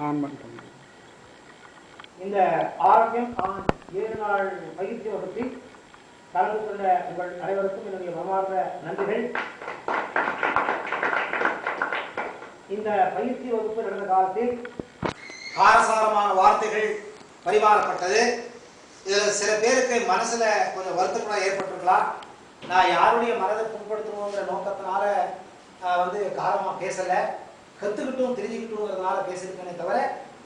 On பண்ணிட்டோம். இந்த ஆரோக்கியம் 7 நாள் பயிற்சி வகுப்பில் கலந்து கொண்ட உங்கள் அனைவருக்கும் என்னுடைய மனமார்ந்த நன்றிகள். இந்த பயிற்சி வகுப்பு நடந்த காலத்தில் காரசாரமான வார்த்தைகள் பரிமாறப்பட்டது. இதில் சில பேருக்கு மனசுல கொஞ்சம் வருத்தப்பட ஏற்பட்டிருக்கலாம். நான் யாருடைய மனதை புண்படுத்தணுங்கிற நோக்கத்தினால காரமாக பேசலை, கற்றுக்கிட்டும் தெரிஞ்சுக்கிட்டோங்கிறதுனால பேசியிருக்கேனே தவிர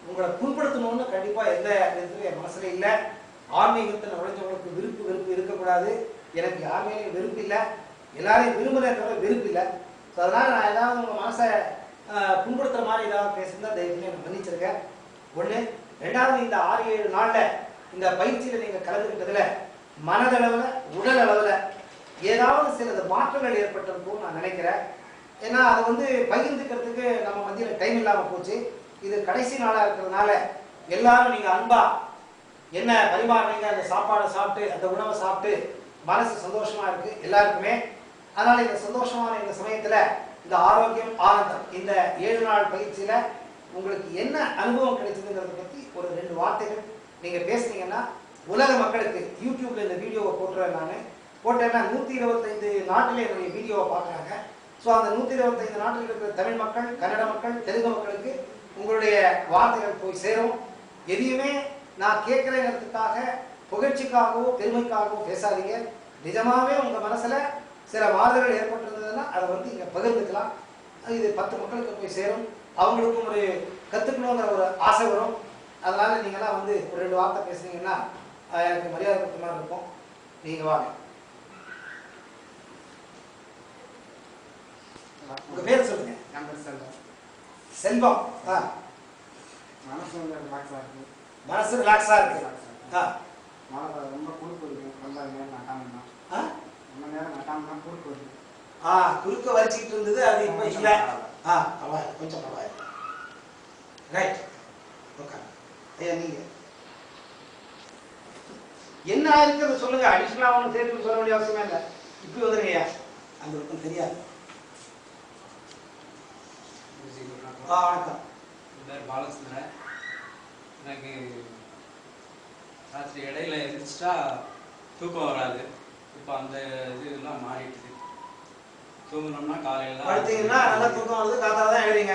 உங்களை புண்படுத்தணும்னு கண்டிப்பாக எந்த விதத்துலையும் என் மனசுல இல்லை. ஆன்மீகத்தில் நுழைஞ்சவங்களுக்கு வெறுப்பு இருக்கக்கூடாது. எனக்கு யாருமே வெறுப்பு இல்லை, எல்லாரையும் விரும்புகிறேன் தவிர வெறுப்பு இல்லை. ஸோ அதனால் நான் ஏதாவது உங்கள் மனசை புண்படுத்துகிற மாதிரி ஏதாவது பேசியிருந்தா தயவுசெய்து எனக்கு மன்னிச்சிருக்கேன். ஒன்று. ரெண்டாவது, இந்த 6-7 நாளில் இந்த பயிற்சியில் நீங்கள் கலந்துக்கிட்டதில் மனதளவில் உடல் அளவில் ஏதாவது சில மாற்றங்கள் ஏற்பட்டிருக்கும்னு நான் நினைக்கிறேன். ஏன்னா அது பகிர்ந்துக்கிறதுக்கு நம்ம மத்தியில் டைம் இல்லாமல் போச்சு. இது கடைசி நாளாக இருக்கிறதுனால எல்லாரும் நீங்கள் அன்பா என்ன பரிமாறுறீங்க, அந்த சாப்பாடை சாப்பிட்டு அந்த உணவை சாப்பிட்டு மனசு சந்தோஷமாக இருக்குது எல்லாருக்குமே. அதனால் இந்த சந்தோஷமான இந்த சமயத்தில் இந்த ஆரோக்கியம் ஆனந்தம் இந்த 7 நாள் பயிற்சியில் உங்களுக்கு என்ன அனுபவம் கிடைச்சதுங்கிறத பற்றி ஒரு 2 வார்த்தைகள் நீங்கள் பேசுனீங்கன்னா உலக மக்களுக்கு யூடியூப்ல இந்த வீடியோவை போட்டுறேன். நான் போட்டேன்னா 125 நாட்டில் என்னுடைய வீடியோவை பார்க்குறாங்க. ஸோ அந்த 125 நாட்டில் இருக்கிற தமிழ் மக்கள், கன்னட மக்கள், தெலுங்கு மக்களுக்கு உங்களுடைய வார்த்தைகள் போய் சேரும். எதையுமே நான் கேட்குறேங்கிறதுக்காக புகழ்ச்சிக்காகவோ பெருமைக்காகவோ பேசாதீங்க. நிஜமாகவே உங்கள் மனசில் சில மாறுதல்கள் ஏற்பட்டிருந்ததுன்னா அதை இங்கே பகிர்ந்துக்கலாம். இது 10 மக்களுக்கு போய் சேரும். அவங்களுக்கும் ஒரு கற்றுக்கணுங்கிற ஒரு ஆசை வரும். அதனால் நீங்களாம் ஒரு 2 வார்த்தை பேசுனீங்கன்னா எனக்கு மரியாதை கொடுத்த மாதிரி இருக்கும். நீங்கள் வாங்க. உங்கள் பேர் சொல்லுங்க. செல்வம். மனசு ரிலாக்ஸா இருக்கு. ரொம்ப குறுக்கு குறுக்க வலிச்சுக்கிட்டு இருந்தது, அது இப்ப இல்ல. பரவாயில்ல, கொஞ்சம் பரவாயில்ல. ரைட். ஓகே ஐயா, நீங்க என்ன ஆயிருக்குன்னு சொல்லுங்க. அடிஷனலா ஒன்றும் சேர்த்து சொல்ல வேண்டிய அவசியமே இல்லை. இப்படி வந்துருங்க ஐயா, அந்த ஒருத்தம் தெரியாது. வணக்கம். பேர் பாலச்சந்திரன். எனக்கு ராத்திரி இடையில எழுந்திரிச்சிட்டா தூக்கம் வராது. இப்போ அந்த இதெல்லாம் மாறிடுது. தூங்கணும்னா காலையில் படுத்தீங்கன்னா நல்லா தூக்கம் வருது, காத்தால தான் எழுதிங்க.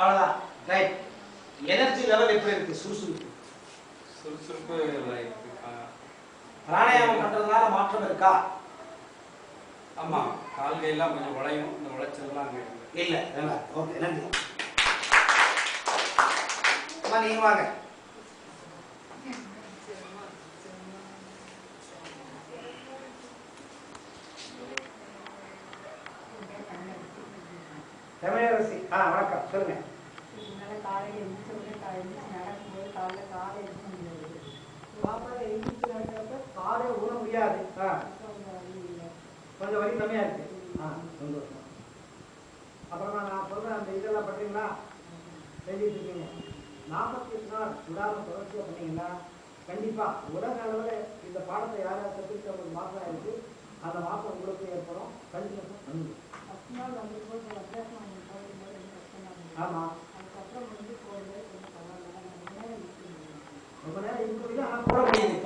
அவ்வளோதான். ரைட். எனர்ஜி லெவல் எப்படி இருக்கு? சுறுசுறுப்பு இருக்கு. பிராணாயாமம் பண்றதுனால மாற்றம் இருக்கா? ஆமா, கால்கையெல்லாம் கொஞ்சம் உழையும். இந்த உழைச்சதெல்லாம் அங்கே இல்லை. ஓகே, நன்றி. நீங்க வாங்க. தமிழரசி. வணக்கம், சொல்லுங்க. காலையில் எழுந்திரிச்சு நடக்கும்போது காலை எடுக்க முடியாது. சாப்பாடு எழுந்திரிச்சு நடக்கிறப்ப காலை ஊற முடியாது. கொஞ்சம் வலி கம்மியா இருக்கு. சந்தோஷம். அப்புறமா நான் சொல்றேன், அந்த இதெல்லாம் பண்றீங்களா? எழுதிட்டு இருக்கீங்க. 48 நாள் விடாம தொடர்ச்சியா பண்ணீங்கன்னா கண்டிப்பா உலக அளவில் இந்த பாடத்தை யாராவது கற்றுக்கிட்ட ஒரு மாற்றம் இருக்கு. அந்த மாற்றம் உங்களுக்கு ஏற்படும். கண்டிப்பா பண்ணுங்க. ஃபஸ்ட் நாள் போது வித்தியாசம் போகும்போது ரொம்ப கஷ்டமா இருந்தது. ஆமா, அதுக்கப்புறம் போகும்போது கொஞ்சம் பரவாயில்ல. ரொம்ப நேரம் இருக்கிறது ஆனால் போட முடியுது.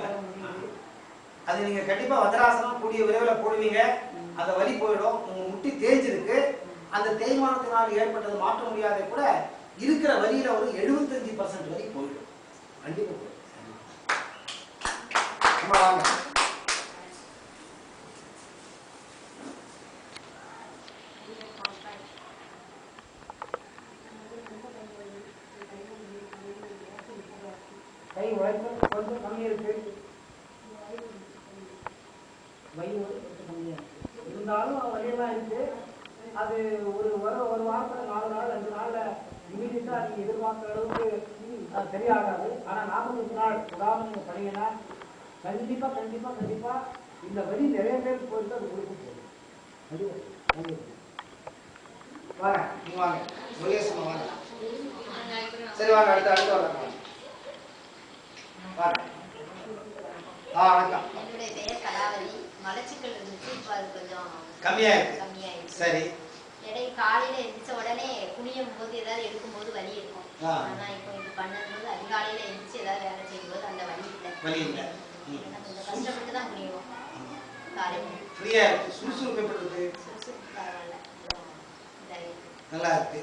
அது நீங்க கண்டிப்பா வஜ்ராசனம் கூடிய விரைவில் போடுவீங்க. அந்த வலி போயிடும். உங்க முட்டி தேய்ஞ்சிருக்கு. அந்த தேய்மானத்தினால் ஏற்பட்டது மாற்ற முடியாத கூட இருக்கிற வலியில ஒரு 75% வரை போயிடும். கண்டிப்பா போயிடும். கை உழைப்பு கொஞ்சம் கம்மி இருக்கு. வயிறு கொஞ்சம் கம்மியா இருக்கு. இருந்தாலும் வலியெல்லாம் இருக்கு. அது ஒரு வாரத்துல 4 நாள் 5 நாள்ல இமீடியட்டா நீங்க எதிர்பார்க்குற அளவுக்கு சரியாகாது. ஆனா 45 நாள் விடாம நீங்க பண்ணீங்கன்னா கண்டிப்பா கண்டிப்பா கண்டிப்பா இந்த வலி நிறைய பேருக்கு போயிட்டு அது கொடுக்க போகுது. வாங்க, நீங்க வாங்க. முருகேசன் வாங்க. சரி வாங்க, அடுத்து வாங்க. வணக்கம். என்னுடைய பெயர் கலாவதி. மலச்சிக்கல் இருந்துச்சு, இப்போ அது கொஞ்சம் கம்மியாயிருக்கு. கம்மியாயிடுச்சு. சரி. இடையே காலையில எந்திரிச்ச உடனே குனியும் போது ஏதாவது எடுக்கும்போது வலி இருக்கும். ஆனா இப்போ இது பண்ணும்போது அதிகாலையில எந்திரிச்சு ஏதாவது வேலை செய்யும்போது அந்த வலி இல்லை. கொஞ்சம் கஷ்டப்பட்டு தான் குனிவோம். காலையில ஃப்ரீயா இருக்கு. சுறுசுறுப்பு எப்படி இருக்கு? சுறுசுறுப்பு பரவாயில்ல, நல்லா இருக்கு.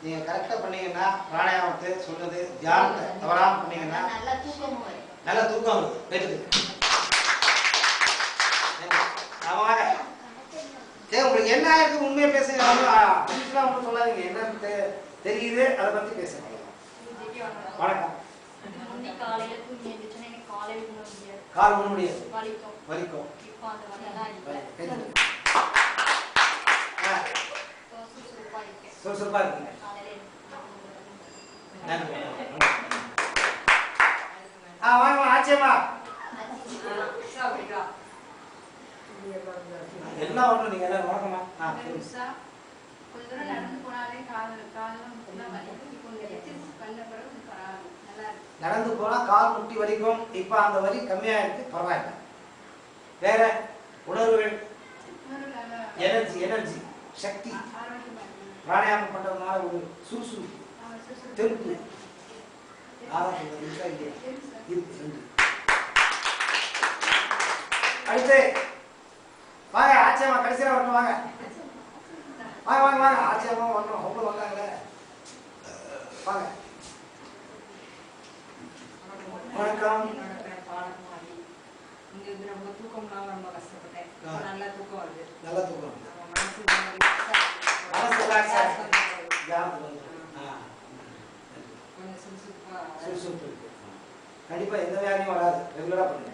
நீங்க கரெக்டா பண்ணீங்கன்னா பிராணாயாமத்தை சொன்னது தியானத்தை தவறாம பண்ணீங்கன்னா நல்லா தூக்கமும் வரும். நல்லா தூக்கம் வருது. கேட்டுது ஆமாங்க. சரி, உங்களுக்கு என்ன இருக்கு உண்மையை பேசுங்க. ஒன்றும் சொல்லாதீங்க. என்ன தெரியுது அதை பத்தி பேசுங்க. வணக்கம். காலையில தூங்கி எழுந்துச்சுன்னா எனக்கு காலை விட முடியாது. கால் பண்ண முடியாது, வலிக்கும். வலிக்கும். இப்போ அந்த வலியெல்லாம் இல்லை. சுறுசுறுப்பா இருக்கேன். சுறுசுறுப்பா இருக்குங்க. வாங்க ஆச்சேம்மா. என்ன ஒண்ணு நீங்க எல்லாரும் வணக்கமா. கொஞ்ச தூரம் நடந்து போனாலே நடந்து போனா கால் முட்டி வலிக்கும். இப்ப அந்த வலி கம்மியா இருக்கு, பரவாயில்ல. வேற உணர்வுகள், எனர்ஜி எனர்ஜி சக்தி பிராணாயாமம் பண்றதுனால ஒரு சுறுசுறுப்பு தெம்பு அடுத்து வாங்க ஆச்சரியமா கடைசியா வரணும். வாங்க வாங்க வாங்க வாங்க ஆச்சரியமா வரணும். அவ்வளவு வந்தாங்களே. வாங்க வணக்கம். ரொம்ப தூக்கம் ரொம்ப கஷ்டப்பட்டேன். நல்லா தூக்கம் வருது. நல்லா தூக்கம் மனசு கொஞ்சம் சுறுசுறுப்பு இருக்கு. கண்டிப்பா எந்த வியாதியும் வராது. ரெகுலரா பண்ணுங்க.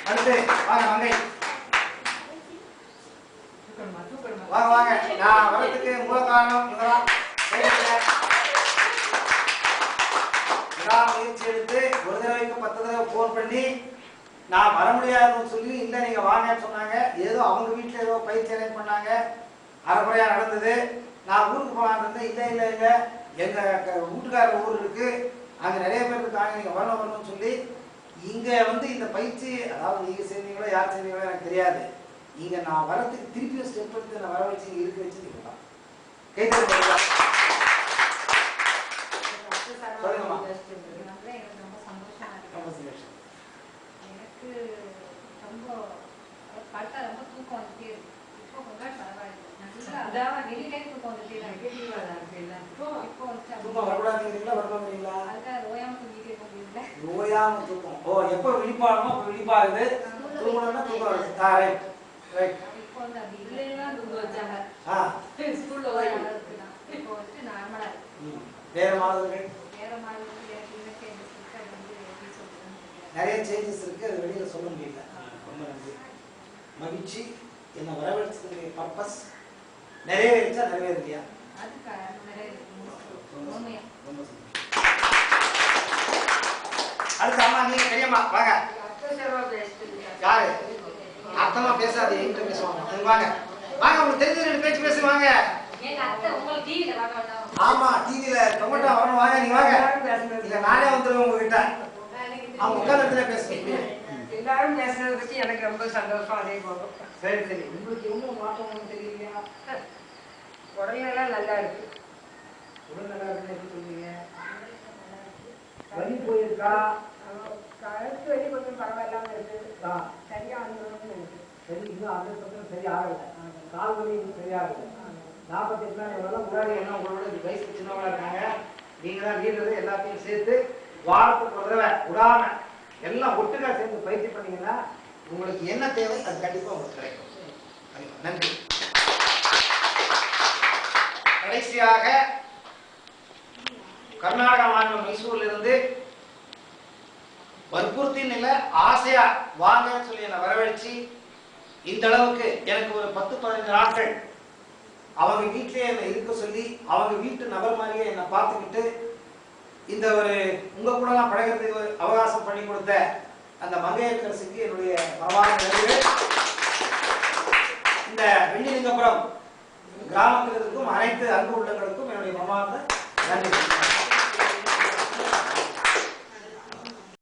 அடுத்து வாங்க மங்கை. வாங்க வாங்க. நான் வரதுக்கு மூல காரணம் இவதான். முயற்சி எடுத்து ஒரு தடவைக்கு 10 தடவை போன் பண்ணி நான் வர முடியாதுன்னு சொல்லி இல்லை நீங்க வாங்கன்னு சொன்னாங்க. ஏதோ அவங்க வீட்டுல ஏதோ பயிற்சி அரேஞ்ச் பண்ணாங்க, அரைக்குறையா நடந்தது. நான் ஊருக்கு போகலான்னு இருந்தேன். இல்லை இல்லை இல்லை எங்க வீட்டுக்காரர் ஊர் இருக்கு, அங்க நிறைய பேர் இருக்காங்க, நீங்க வரணும்னு சொல்லி இங்க வந்து இந்த பயிற்சி, அதாவது நீங்க செய்வீங்களோ யார் செய்வீங்களோ எனக்கு தெரியாது. இங்க நான் வரத்துக்கு திருப்பி ஸ்டெப் எடுத்து நான் வர வச்சு இருக்க வச்சு நீங்க கேட்டு சொல்லுங்கம்மா. ரொம்ப சந்தோஷமா இருக்கு. எனக்கு ரொம்ப பார்த்தா ரொம்ப தூக்கம் வந்துட்டே இருக்கு. இப்போ கொஞ்சம் பரவாயில்ல. நல்லா எனி டைம் தூக்கம் வந்துட்டே இருக்கு. இப்போ தூக்கம் வரக்கூடாதுங்களா வரக்கூடாதுங்களா? அதுக்காக ரோயாம தூங்கிட்டே இருக்க முடியல. ரோயாம தூக்கம். ஓ எப்போ விழிப்பாகணுமோ அப்போ விழிப்பாகுது, தூங்கணும்னா தூக்கம் வருது. Right right. இப்போ வந்து அப்படி இல்லைன்னா தூங்க வச்சாங்க. ஸ்கூல்ல இப்போ வந்து நார்மலா இருக்கு. வேற மாணவர்கள் வேற மாதிரி வந்து எப்படி சொல்றதுன்னு நிறைய சேஞ்சஸ் இருக்கு, அது வெளியில சொல்ல முடியல. ரொம்ப நன்றி, மகிழ்ச்சி. என்ன வரவேற்கிறதுடைய பர்பஸ் நிறைவேறிச்சா நிறைவேறலையா? அடுத்து அம்மா நீங்க பெரியம்மா வாங்க. யாரு அர்த்தமா பேசாது என்கிட்ட பேசுவாங்க. வாங்க வாங்க, உங்களுக்கு தெரிஞ்ச 2 பேச்சு பேசுவாங்க. ஆமா டிவில டொமேட்டோ வரணும். வாங்க நீங்க வாங்க. இங்க நானே வந்துருவேன் உங்ககிட்ட. அவங்க உட்கார்ந்து பேசுறீங்க. எல்லாரும் பேசுறத பத்தி எனக்கு ரொம்ப சந்தோஷம். அதே போதும். சரி சரி. உங்களுக்கு என்ன மாற்றம் ஒன்றும் தெரியலையா? உடல்நலம் நல்லா இருக்கு. உடல் நல்லா இருக்குன்னு எப்படி சொல்றீங்க? வலி போயிருக்கா? கழுத்து வலி கொஞ்சம் பரவாயில்லாம இருக்கு. சரியா வந்துடும் இருக்கு. சரி, இன்னும் 100% சரி ஆகல. கால் வலி இன்னும் சரியாகல. 48 நாள் முன்னாடி என்ன உங்களோட வயசு சின்னவங்களா இருக்காங்க. நீங்க தான் லீடர். எல்லாத்தையும் சேர்த்து வாரத்துக்கு ஒரு தடவை விடாம எல்லாம் ஒட்டுக்கா சேர்ந்து பயிற்சி பண்ணீங்கன்னா உங்களுக்கு என்ன தேவை அது கண்டிப்பா உங்களுக்கு கிடைக்கும். நன்றி. கடைசியாக கர்நாடகா மாநிலம் மைசூர்ல இருந்து வற்புறுத்தின் இல்ல ஆசையா வாங்கன்னு சொல்லி என்னை வரவழைச்சு இந்த அளவுக்கு எனக்கு ஒரு 10-15 நாட்கள் அவங்க வீட்டிலேயே என்னை இருக்க சொல்லி அவங்க வீட்டு நபர் மாதிரியே என்னை பார்த்துக்கிட்டு இந்த ஒரு உங்க கூட எல்லாம் பழகிறதுக்கு அவகாசம் பண்ணி கொடுத்த அந்த மங்கையரசிக்கு என்னுடைய மனமார்ந்த நன்றிகள். இந்த வெள்ளிலிங்கபுரம் கிராமத்தில் இருக்கும் அனைத்து அன்பு உள்ளங்களுக்கும் என்னுடைய மனமார்ந்த நன்றி.